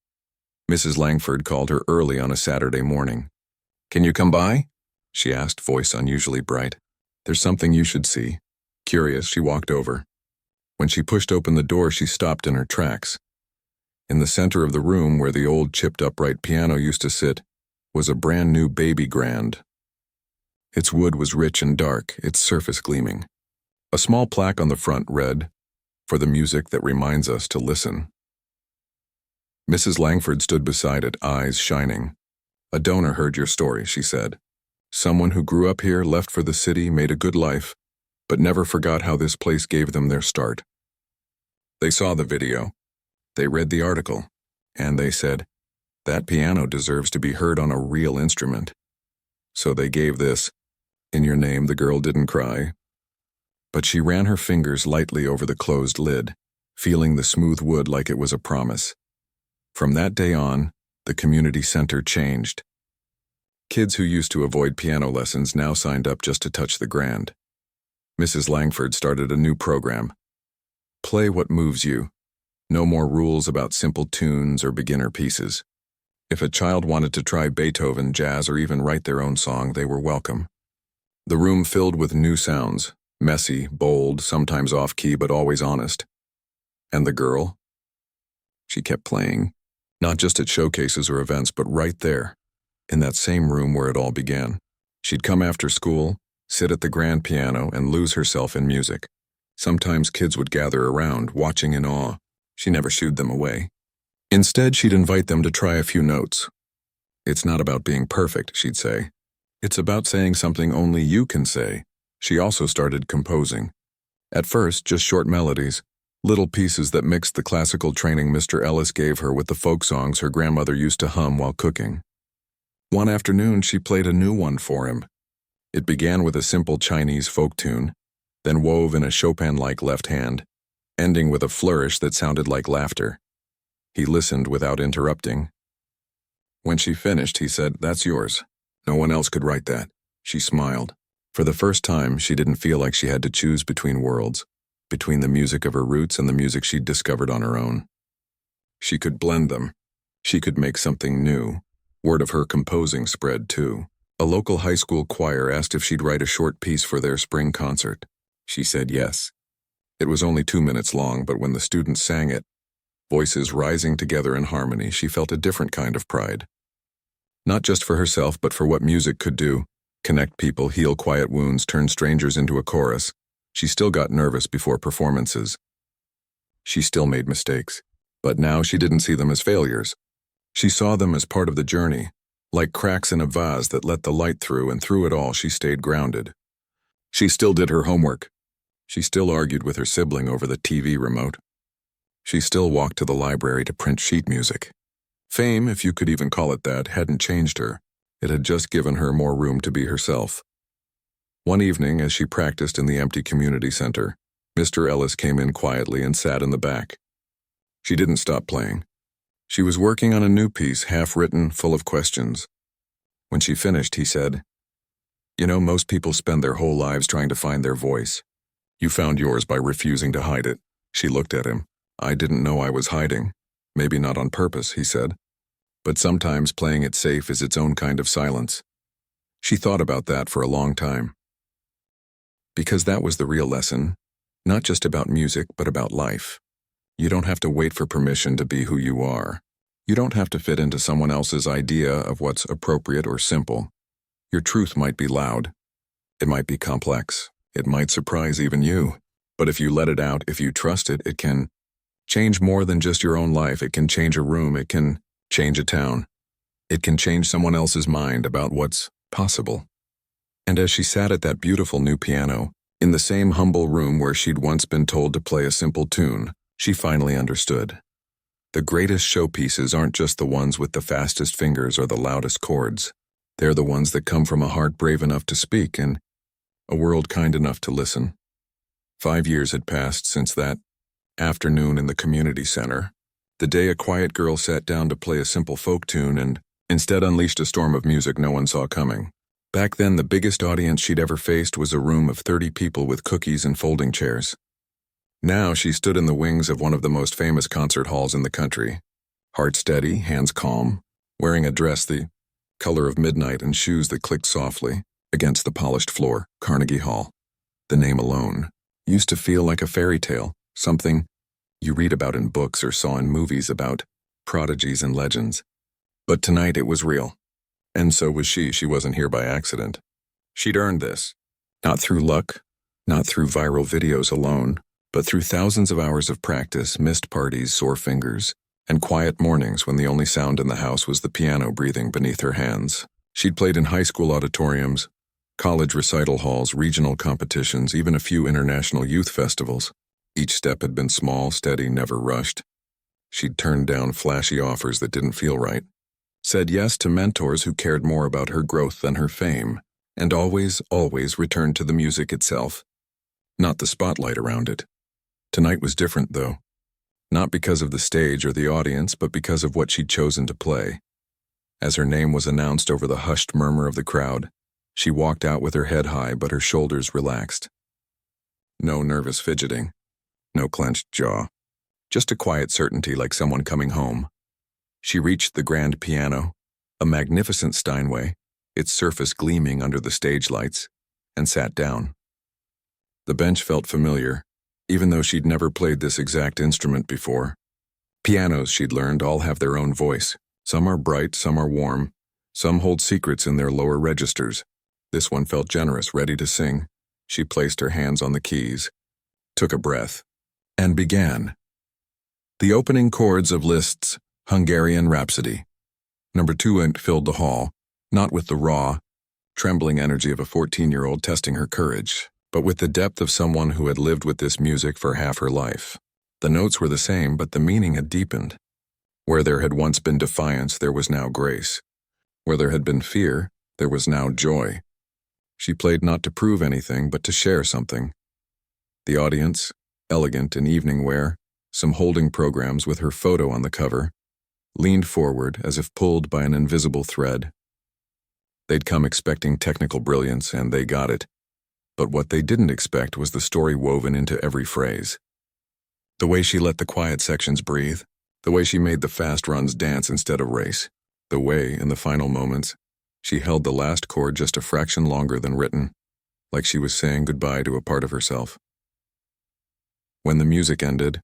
Mrs. Langford called her early on a Saturday morning. "Can you come by?" she asked, voice unusually bright. "There's something you should see." Curious, she walked over. When she pushed open the door, she stopped in her tracks. In the center of the room, where the old chipped upright piano used to sit, was a brand new baby grand. Its wood was rich and dark, its surface gleaming. A small plaque on the front read, "For the music that reminds us to listen." Mrs. Langford stood beside it, eyes shining. "A donor heard your story," she said. "Someone who grew up here, left for the city, made a good life, but never forgot how this place gave them their start. They saw the video, they read the article, and they said, 'That piano deserves to be heard on a real instrument.' So they gave this. In your name." The girl didn't cry, but she ran her fingers lightly over the closed lid, feeling the smooth wood like it was a promise. From that day on, the community center changed. Kids who used to avoid piano lessons now signed up just to touch the grand. Mrs. Langford started a new program. Play what moves you. No more rules about simple tunes or beginner pieces. If a child wanted to try Beethoven, jazz, or even write their own song, they were welcome. The room filled with new sounds, messy, bold, sometimes off-key, but always honest. And the girl? She kept playing, not just at showcases or events, but right there, in that same room where it all began. She'd come after school, sit at the grand piano, and lose herself in music. Sometimes kids would gather around, watching in awe. She never shooed them away. Instead, she'd invite them to try a few notes. "It's not about being perfect," she'd say. "It's about saying something only you can say." She also started composing. At first, just short melodies, little pieces that mixed the classical training Mr. Ellis gave her with the folk songs her grandmother used to hum while cooking. One afternoon, she played a new one for him. It began with a simple Chinese folk tune, then wove in a Chopin-like left hand, ending with a flourish that sounded like laughter. He listened without interrupting. When she finished, he said, "That's yours. No one else could write that." She smiled. For the first time, she didn't feel like she had to choose between worlds, between the music of her roots and the music she'd discovered on her own. She could blend them. She could make something new. Word of her composing spread, too. A local high school choir asked if she'd write a short piece for their spring concert. She said yes. It was only 2 minutes long, but when the students sang it, voices rising together in harmony, she felt a different kind of pride. Not just for herself, but for what music could do. Connect people, heal quiet wounds, turn strangers into a chorus. She still got nervous before performances. She still made mistakes. But now she didn't see them as failures. She saw them as part of the journey, like cracks in a vase that let the light through, and through it all she stayed grounded. She still did her homework. She still argued with her sibling over the TV remote. She still walked to the library to print sheet music. Fame, if you could even call it that, hadn't changed her. It had just given her more room to be herself. One evening, as she practiced in the empty community center, Mr. Ellis came in quietly and sat in the back. She didn't stop playing. She was working on a new piece, half-written, full of questions. When she finished, he said, "You know, most people spend their whole lives trying to find their voice. You found yours by refusing to hide it." She looked at him. "I didn't know I was hiding. Maybe not on purpose," he said. "But sometimes playing it safe is its own kind of silence." She thought about that for a long time. Because that was the real lesson, not just about music, but about life. You don't have to wait for permission to be who you are. You don't have to fit into someone else's idea of what's appropriate or simple. Your truth might be loud. It might be complex. It might surprise even you. But if you let it out, if you trust it, it can change more than just your own life. It can change a room. It can change a town. It can change someone else's mind about what's possible. And as she sat at that beautiful new piano, in the same humble room where she'd once been told to play a simple tune, she finally understood. The greatest showpieces aren't just the ones with the fastest fingers or the loudest chords. They're the ones that come from a heart brave enough to speak and a world kind enough to listen. 5 years had passed since that afternoon in the community center, the day a quiet girl sat down to play a simple folk tune and instead unleashed a storm of music no one saw coming. Back then, the biggest audience she'd ever faced was a room of 30 people with cookies and folding chairs. Now she stood in the wings of one of the most famous concert halls in the country, heart steady, hands calm, wearing a dress the color of midnight and shoes that clicked softly against the polished floor. Carnegie Hall. The name alone used to feel like a fairy tale, something you read about in books or saw in movies about prodigies and legends. But tonight it was real. And so was she. She wasn't here by accident. She'd earned this. Not through luck, not through viral videos alone, but through thousands of hours of practice, missed parties, sore fingers, and quiet mornings when the only sound in the house was the piano breathing beneath her hands. She'd played in high school auditoriums, college recital halls, regional competitions, even a few international youth festivals. Each step had been small, steady, never rushed. She'd turned down flashy offers that didn't feel right, said yes to mentors who cared more about her growth than her fame, and always returned to the music itself, not the spotlight around it. Tonight was different, though. Not because of the stage or the audience, but because of what she'd chosen to play. As her name was announced over the hushed murmur of the crowd, she walked out with her head high but her shoulders relaxed. No nervous fidgeting, no clenched jaw, just a quiet certainty like someone coming home. She reached the grand piano, a magnificent Steinway, its surface gleaming under the stage lights, and sat down. The bench felt familiar, even though she'd never played this exact instrument before. Pianos, she'd learned, all have their own voice. Some are bright, some are warm, some hold secrets in their lower registers. This one felt generous, ready to sing. She placed her hands on the keys, took a breath, and began. The opening chords of Liszt's Hungarian Rhapsody. Number 2 filled the hall, not with the raw, trembling energy of a 14-year-old testing her courage, but with the depth of someone who had lived with this music for half her life. The notes were the same, but the meaning had deepened. Where there had once been defiance, there was now grace. Where there had been fear, there was now joy. She played not to prove anything, but to share something. The audience, elegant in evening wear, some holding programs with her photo on the cover, leaned forward as if pulled by an invisible thread. They'd come expecting technical brilliance, and they got it. But what they didn't expect was the story woven into every phrase. The way she let the quiet sections breathe, the way she made the fast runs dance instead of race, the way, in the final moments, she held the last chord just a fraction longer than written, like she was saying goodbye to a part of herself. When the music ended,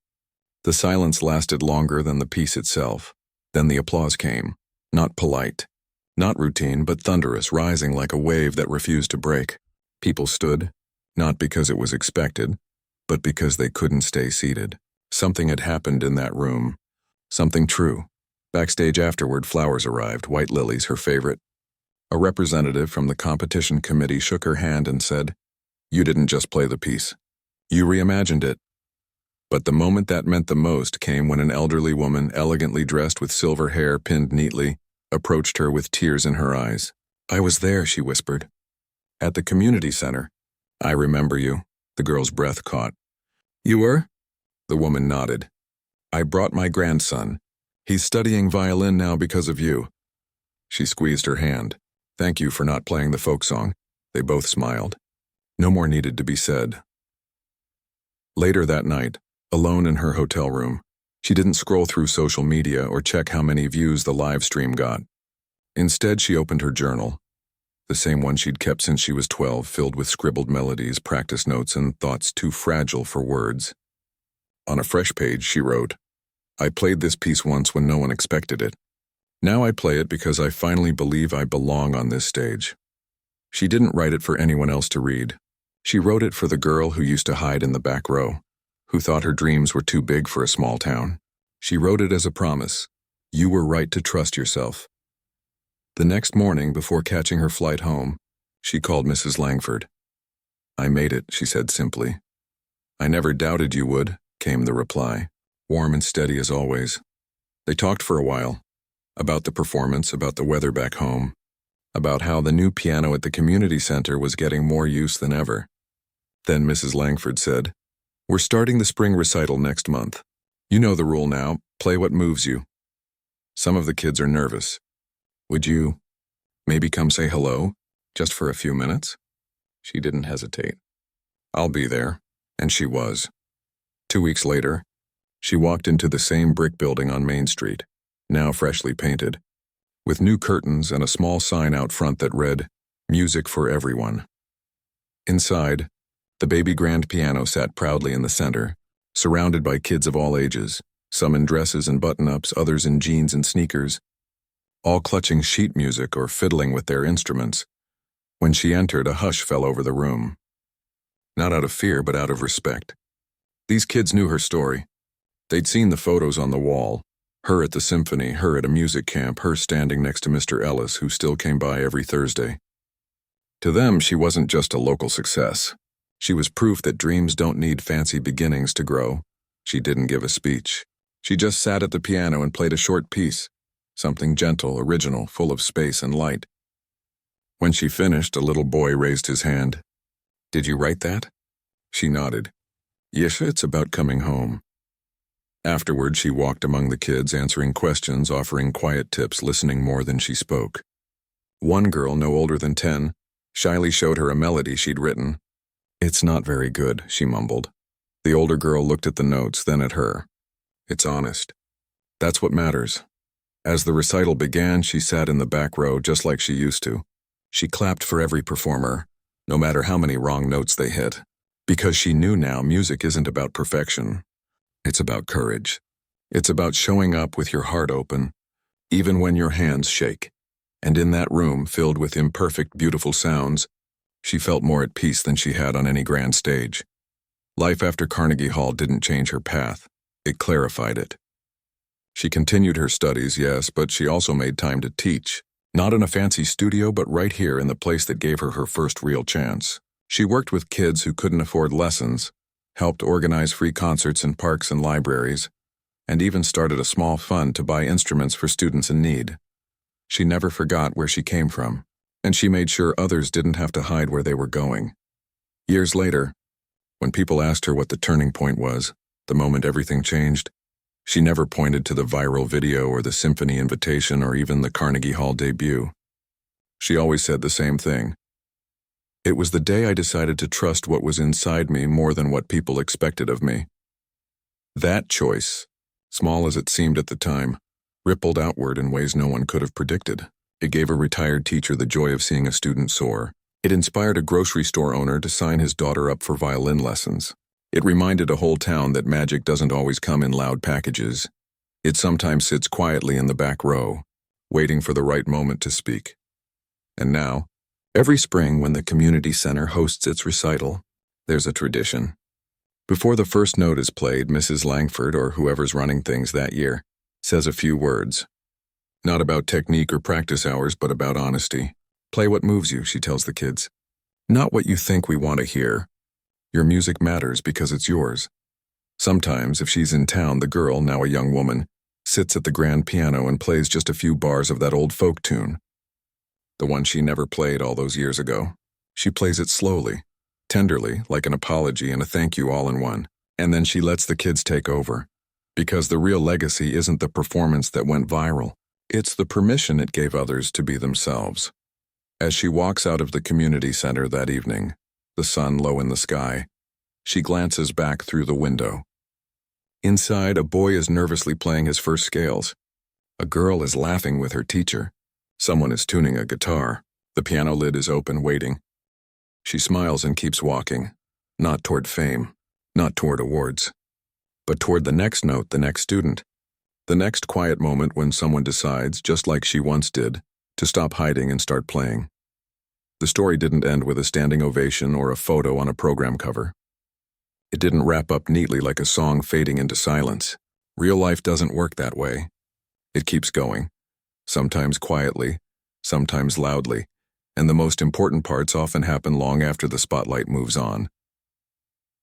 the silence lasted longer than the piece itself. Then the applause came, not polite, not routine, but thunderous, rising like a wave that refused to break. People stood, not because it was expected, but because they couldn't stay seated. Something had happened in that room. Something true. Backstage afterward, flowers arrived, white lilies, her favorite. A representative from the competition committee shook her hand and said, "You didn't just play the piece. You reimagined it." But the moment that meant the most came when an elderly woman, elegantly dressed with silver hair pinned neatly, approached her with tears in her eyes. "I was there," she whispered. "At the community center. I remember you." The girl's breath caught. "You were?" The woman nodded. "I brought my grandson. He's studying violin now because of you." She squeezed her hand. "Thank you for not playing the folk song." They both smiled. No more needed to be said. Later that night, alone in her hotel room, she didn't scroll through social media or check how many views the live stream got. Instead, she opened her journal, the same one she'd kept since she was 12, filled with scribbled melodies, practice notes, and thoughts too fragile for words. On a fresh page, she wrote, "I played this piece once when no one expected it. Now I play it because I finally believe I belong on this stage." She didn't write it for anyone else to read. She wrote it for the girl who used to hide in the back row, who thought her dreams were too big for a small town. She wrote it as a promise. You were right to trust yourself. The next morning, before catching her flight home, She called Mrs. Langford. "I made it," she said simply. "I never doubted you would," came the reply, warm and steady as always. They talked for a while, about the performance, about the weather back home, about how the new piano at the community center was getting more use than ever. Then Mrs. Langford said, "We're starting the spring recital next month. You know the rule now, play what moves you. Some of the kids are nervous. Would you maybe come say hello, just for a few minutes?" She didn't hesitate. "I'll be there," and she was. 2 weeks later, she walked into the same brick building on Main Street, now freshly painted, with new curtains and a small sign out front that read, "Music for Everyone." Inside, the baby grand piano sat proudly in the center, surrounded by kids of all ages, some in dresses and button-ups, others in jeans and sneakers, all clutching sheet music or fiddling with their instruments. When she entered, a hush fell over the room. Not out of fear, but out of respect. These kids knew her story. They'd seen the photos on the wall, her at the symphony, her at a music camp, her standing next to Mr. Ellis, who still came by every Thursday. To them, she wasn't just a local success. She was proof that dreams don't need fancy beginnings to grow. She didn't give a speech. She just sat at the piano and played a short piece, something gentle, original, full of space and light. When she finished, a little boy raised his hand. "Did you write that?" She nodded. "Yes, it's about coming home." Afterward, she walked among the kids, answering questions, offering quiet tips, listening more than she spoke. One girl, no older than 10, shyly showed her a melody she'd written. "It's not very good," she mumbled. The older girl looked at the notes, then at her. "It's honest. That's what matters." As the recital began, she sat in the back row just like she used to. She clapped for every performer, no matter how many wrong notes they hit, because she knew now music isn't about perfection. It's about courage. It's about showing up with your heart open, even when your hands shake. And in that room, filled with imperfect, beautiful sounds, she felt more at peace than she had on any grand stage. Life after Carnegie Hall didn't change her path. It clarified it. She continued her studies, yes, but she also made time to teach. Not in a fancy studio, but right here in the place that gave her her first real chance. She worked with kids who couldn't afford lessons, helped organize free concerts in parks and libraries, and even started a small fund to buy instruments for students in need. She never forgot where she came from, and she made sure others didn't have to hide where they were going. Years later, when people asked her what the turning point was, the moment everything changed, she never pointed to the viral video or the symphony invitation or even the Carnegie Hall debut. She always said the same thing. "It was the day I decided to trust what was inside me more than what people expected of me." That choice, small as it seemed at the time, rippled outward in ways no one could have predicted. It gave a retired teacher the joy of seeing a student soar. It inspired a grocery store owner to sign his daughter up for violin lessons. It reminded a whole town that magic doesn't always come in loud packages. It sometimes sits quietly in the back row, waiting for the right moment to speak. And now, every spring when the community center hosts its recital, there's a tradition. Before the first note is played, Mrs. Langford, or whoever's running things that year, says a few words. Not about technique or practice hours, but about honesty. "Play what moves you," she tells the kids. "Not what you think we want to hear. Your music matters because it's yours." Sometimes, if she's in town, the girl, now a young woman, sits at the grand piano and plays just a few bars of that old folk tune. The one she never played all those years ago. She plays it slowly, tenderly, like an apology and a thank you all in one. And then she lets the kids take over. Because the real legacy isn't the performance that went viral. It's the permission it gave others to be themselves. As she walks out of the community center that evening, the sun low in the sky, she glances back through the window. Inside, a boy is nervously playing his first scales. A girl is laughing with her teacher. Someone is tuning a guitar. The piano lid is open, waiting. She smiles and keeps walking, not toward fame, not toward awards, but toward the next note, the next student, the next quiet moment when someone decides, just like she once did, to stop hiding and start playing. The story didn't end with a standing ovation or a photo on a program cover. It didn't wrap up neatly like a song fading into silence. Real life doesn't work that way. It keeps going, sometimes quietly, sometimes loudly, and the most important parts often happen long after the spotlight moves on.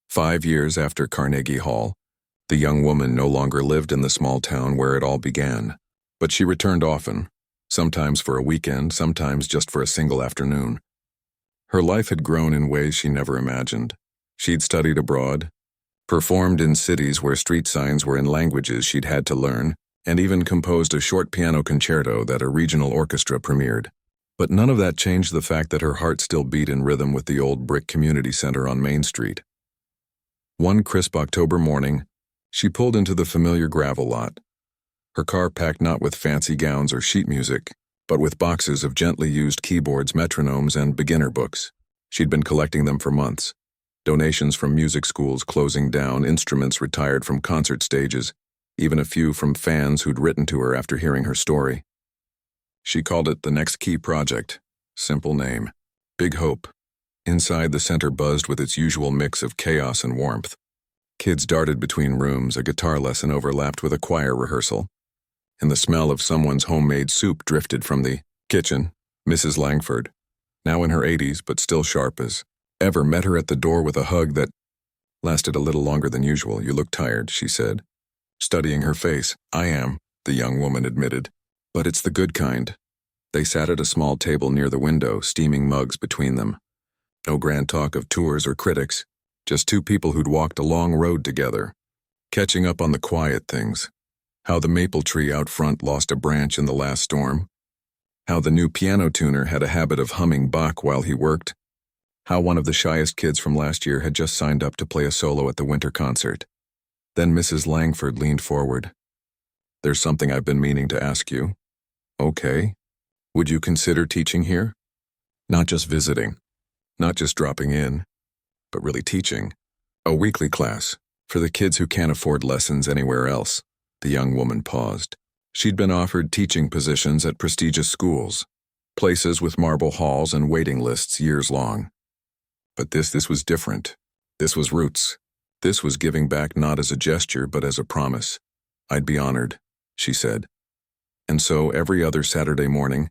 5 years after Carnegie Hall, the young woman no longer lived in the small town where it all began, but she returned often, sometimes for a weekend, sometimes just for a single afternoon. Her life had grown in ways she never imagined. She'd studied abroad, performed in cities where street signs were in languages she'd had to learn, and even composed a short piano concerto that a regional orchestra premiered. But none of that changed the fact that her heart still beat in rhythm with the old brick community center on Main Street. One crisp October morning, she pulled into the familiar gravel lot, her car packed not with fancy gowns or sheet music, but with boxes of gently used keyboards, metronomes, and beginner books. She'd been collecting them for months. Donations from music schools closing down, instruments retired from concert stages, even a few from fans who'd written to her after hearing her story. She called it the Next Key Project. Simple name. Big hope. Inside, the center buzzed with its usual mix of chaos and warmth. Kids darted between rooms, a guitar lesson overlapped with a choir rehearsal, and the smell of someone's homemade soup drifted from the kitchen. Mrs. Langford, now in her 80s but still sharp as ever, met her at the door with a hug that lasted a little longer than usual. "You look tired," she said, studying her face. "I am," the young woman admitted, "but it's the good kind." They sat at a small table near the window, steaming mugs between them. No grand talk of tours or critics, just two people who'd walked a long road together, catching up on the quiet things. How the maple tree out front lost a branch in the last storm. How the new piano tuner had a habit of humming Bach while he worked. How one of the shyest kids from last year had just signed up to play a solo at the winter concert. Then Mrs. Langford leaned forward. "There's something I've been meaning to ask you." "Okay. Would you consider teaching here? Not just visiting, not just dropping in, but really teaching. A weekly class, for the kids who can't afford lessons anywhere else." The young woman paused. She'd been offered teaching positions at prestigious schools, places with marble halls and waiting lists years long. But this was different. This was roots. This was giving back not as a gesture but as a promise. "I'd be honored," she said. And so every other Saturday morning,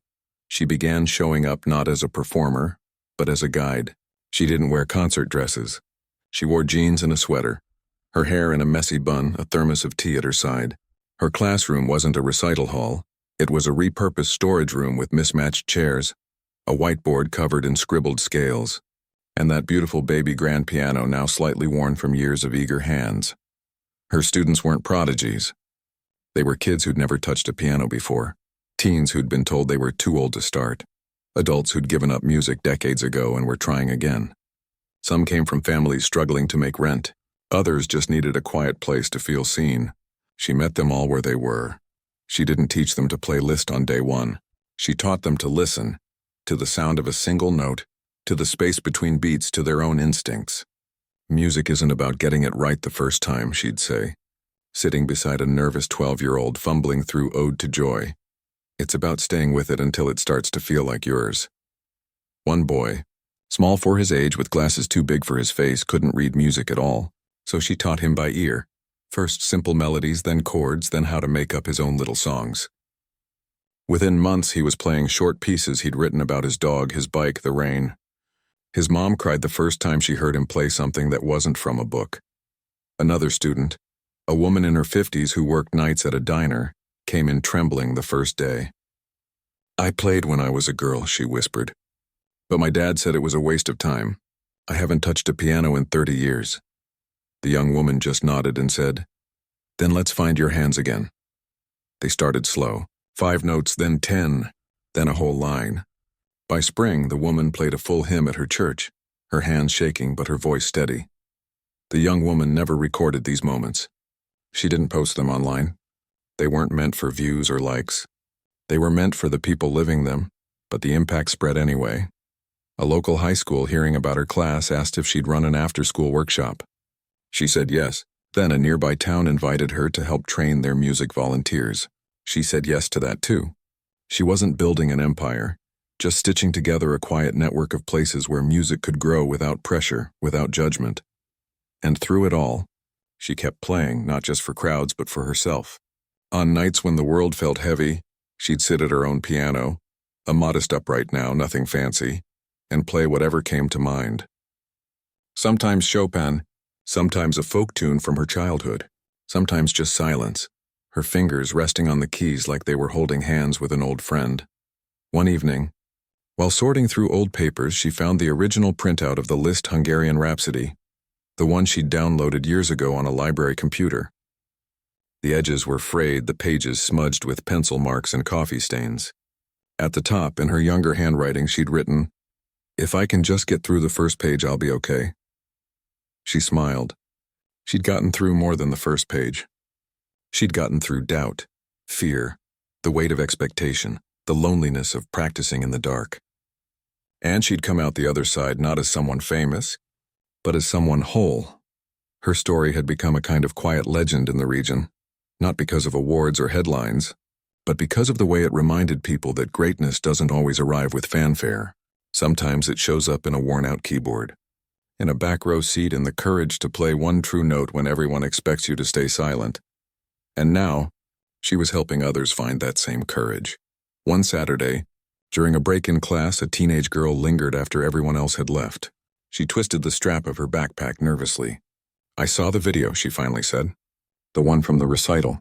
she began showing up not as a performer, but as a guide. She didn't wear concert dresses. She wore jeans and a sweater, her hair in a messy bun, a thermos of tea at her side. Her classroom wasn't a recital hall. It was a repurposed storage room with mismatched chairs, a whiteboard covered in scribbled scales, and that beautiful baby grand piano now slightly worn from years of eager hands. Her students weren't prodigies. They were kids who'd never touched a piano before, teens who'd been told they were too old to start, adults who'd given up music decades ago and were trying again. Some came from families struggling to make rent. Others just needed a quiet place to feel seen. She met them all where they were. She didn't teach them to play Liszt on day one. She taught them to listen, to the sound of a single note, to the space between beats, to their own instincts. "Music isn't about getting it right the first time," she'd say, sitting beside a nervous 12-year-old fumbling through Ode to Joy. "It's about staying with it until it starts to feel like yours." One boy, small for his age with glasses too big for his face, couldn't read music at all, so she taught him by ear. First simple melodies, then chords, then how to make up his own little songs. Within months, he was playing short pieces he'd written about his dog, his bike, the rain. His mom cried the first time she heard him play something that wasn't from a book. Another student, a woman in her 50s who worked nights at a diner, came in trembling the first day. "I played when I was a girl," she whispered. "But my dad said it was a waste of time. I haven't touched a piano in 30 years. The young woman just nodded and said, "Then let's find your hands again." They started slow, 5 notes, then 10, then a whole line. By spring, the woman played a full hymn at her church, her hands shaking but her voice steady. The young woman never recorded these moments. She didn't post them online. They weren't meant for views or likes. They were meant for the people living them, but the impact spread anyway. A local high school, hearing about her class, asked if she'd run an after-school workshop. She said yes. Then a nearby town invited her to help train their music volunteers. She said yes to that too. She wasn't building an empire, just stitching together a quiet network of places where music could grow without pressure, without judgment. And through it all, she kept playing, not just for crowds but for herself. On nights when the world felt heavy, she'd sit at her own piano, A modest upright now, nothing fancy, and play whatever came to mind. Sometimes Chopin, sometimes a folk tune from her childhood, sometimes just silence, her fingers resting on the keys like they were holding hands with an old friend. One evening, while sorting through old papers, she found the original printout of the Liszt Hungarian Rhapsody, the one she'd downloaded years ago on a library computer. The edges were frayed, the pages smudged with pencil marks and coffee stains. At the top, in her younger handwriting, she'd written, "If I can just get through the first page, I'll be okay." She smiled. She'd gotten through more than the first page. She'd gotten through doubt, fear, the weight of expectation, the loneliness of practicing in the dark. And she'd come out the other side not as someone famous, but as someone whole. Her story had become a kind of quiet legend in the region, not because of awards or headlines, but because of the way it reminded people that greatness doesn't always arrive with fanfare. Sometimes it shows up in a worn-out keyboard, in a back row seat, in the courage to play one true note when everyone expects you to stay silent. And now, she was helping others find that same courage. One Saturday, during a break in class, a teenage girl lingered after everyone else had left. She twisted the strap of her backpack nervously. "I saw the video," she finally said. "The one from the recital.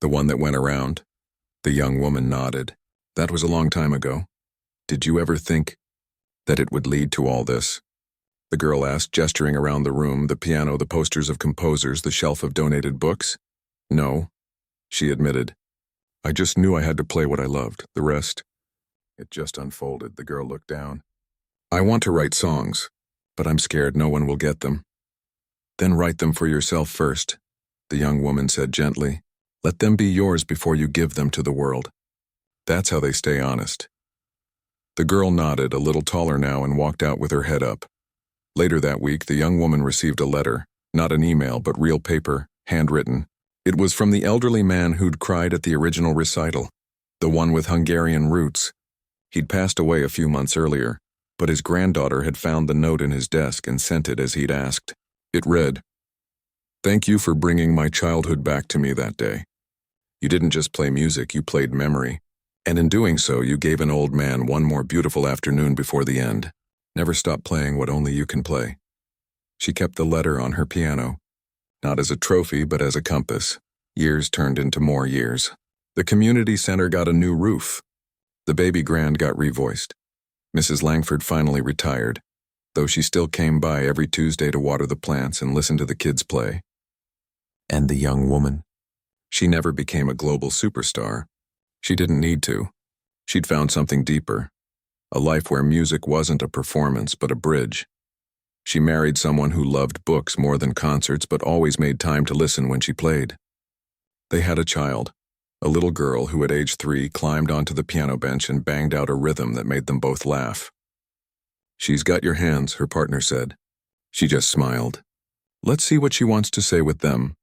The one that went around." The young woman nodded. "That was a long time ago. Did you ever think that it would lead to all this?" The girl asked, gesturing around the room, the piano, the posters of composers, the shelf of donated books. "No," she admitted. "I just knew I had to play what I loved. The rest, it just unfolded." The girl looked down. "I want to write songs, but I'm scared no one will get them." "Then write them for yourself first," the young woman said gently. "Let them be yours before you give them to the world. That's how they stay honest." The girl nodded, a little taller now, and walked out with her head up. Later that week, the young woman received a letter, not an email, but real paper, handwritten. It was from the elderly man who'd cried at the original recital, the one with Hungarian roots. He'd passed away a few months earlier, but his granddaughter had found the note in his desk and sent it as he'd asked. It read, "Thank you for bringing my childhood back to me that day. You didn't just play music, you played memory. And in doing so, you gave an old man one more beautiful afternoon before the end. Never stop playing what only you can play." She kept the letter on her piano, not as a trophy, but as a compass. Years turned into more years. The community center got a new roof. The baby grand got revoiced. Mrs. Langford finally retired, though she still came by every Tuesday to water the plants and listen to the kids play. And the young woman? She never became a global superstar. She didn't need to. She'd found something deeper, a life where music wasn't a performance but a bridge. She married someone who loved books more than concerts but always made time to listen when she played. They had a child, a little girl who at age 3 climbed onto the piano bench and banged out a rhythm that made them both laugh. "She's got your hands," her partner said. She just smiled. "Let's see what she wants to say with them."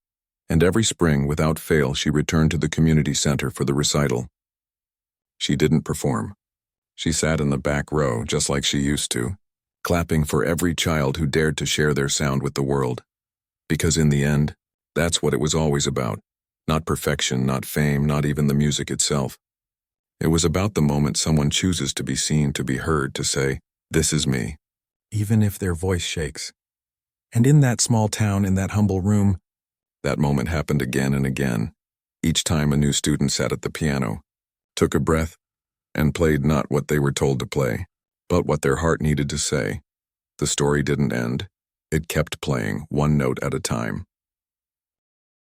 And every spring, without fail, she returned to the community center for the recital. She didn't perform. She sat in the back row, just like she used to, clapping for every child who dared to share their sound with the world. Because in the end, that's what it was always about. Not perfection, not fame, not even the music itself. It was about the moment someone chooses to be seen, to be heard, to say, "This is me," even if their voice shakes. And in that small town, in that humble room, that moment happened again and again. Each time a new student sat at the piano, took a breath, and played not what they were told to play, but what their heart needed to say. The story didn't end. It kept playing, one note at a time.